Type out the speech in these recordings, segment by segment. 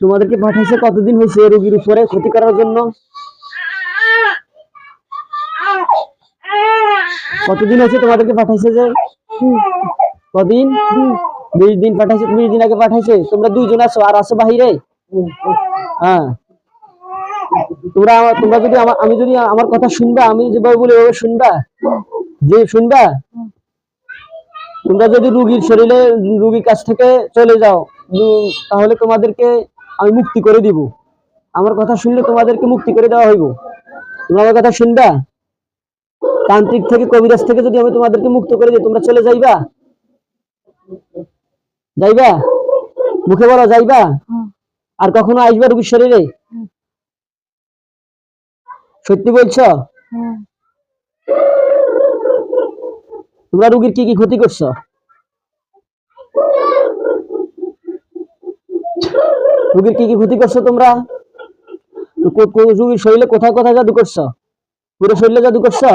তোমাদেরকে পাঠাইছে কতদিন হয়েছে রোগীর উপরে ক্ষতি করার জন্য? কতদিন হয়েছে তোমাদেরকে পাঠাইছে যে? কদিন? 20 দিন পাঠাইছে। 20 দিন আগে পাঠাইছে। তোমরা দুইজন আছো আর আছো বাহিরে। হ্যাঁ, তোমরা যদি আমি যদি আমার কথা শুনবা, আমি যেভাবে বলি ওভাবে শুনবা, যে শুনবা। তোমরা যদি রুগীর শরীরে রুগীর কাছ থেকে চলে যাও, তাহলে তোমাদেরকে আমি মুক্তি করে দিব। আমার কথা শুনলে তোমাদেরকে মুক্তি করে দেওয়া হইব। তোমরা আমার কথা শুনবা? তান্ত্রিক থেকে কবিরাজ থেকে যদি আমি তোমাদেরকে মুক্ত করে দিই, তোমরা চলে যাইবা? যাইবা? মুখে বলো যাইবা? আর কখনো আসবা রুগীর শরীরে? সত্যি বলছো? তোমরা রুগীর কি কি ক্ষতি করছো? রুগীর কি কি ক্ষতি করছো তোমরা? রুগীর শরীরে কোথায় কোথায় জাদু করছো? পুরো শরীরে জাদু করছো?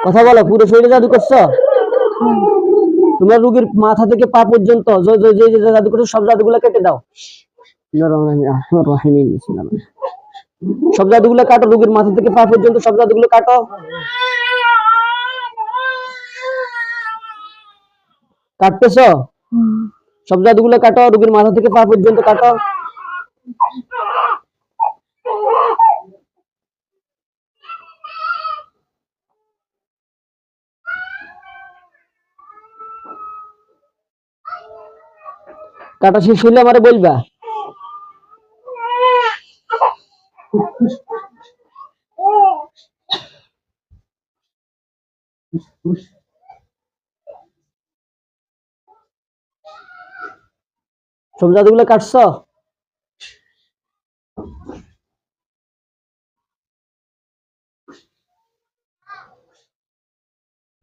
কথা বলো, পুরো শরীরে জাদু করছো? তোমরা রুগীর মাথা থেকে পা পর্যন্ত যে যে জাদু করছো সব জাদুগুলো কেটে দাও। সব জাদুগুলো কাটো, রুগীর মাথা থেকে পা পর্যন্ত সব জাদুগুলো কাটো। কাটতেছো? সব জাদুগুলো কাটো, রুগীর মাথা থেকে পা পর্যন্ত কাটো। কাটা শেষ হইলে আমারে বলবা। সব জাদুগুলো কাটছো?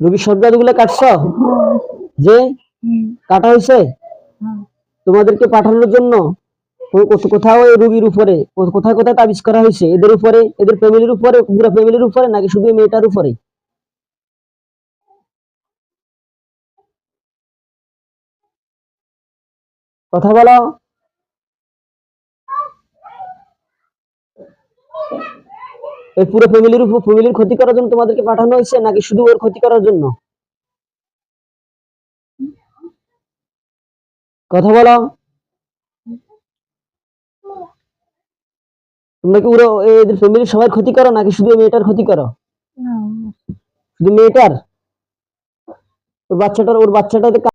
রুগীর সব জাদুগুলো কাটছো? যে কাটা হয়েছে? তোমাদেরকে পাঠানোর জন্য কোথাও এই রুগীর উপরে কোথায় কোথায় তাবিজ করা হয়েছে? এদের উপরে, এদের ফ্যামিলির উপরে, পুরো ফ্যামিলির উপরে, নাকি শুধু মেয়েটার উপরে? কথা বলো। এই পুরো ফ্যামিলির উপর, ফ্যামিলির ক্ষতি করার জন্য তোমাদেরকে পাঠানো হয়েছে, নাকি শুধু ওর ক্ষতি করার জন্য? কথা বলো। তোমরা কি পুরো এদের ফ্যামিলির সবার ক্ষতি করো, নাকি শুধু মেয়েটার ক্ষতি করো? শুধু মেয়েটার? ওর বাচ্চাটার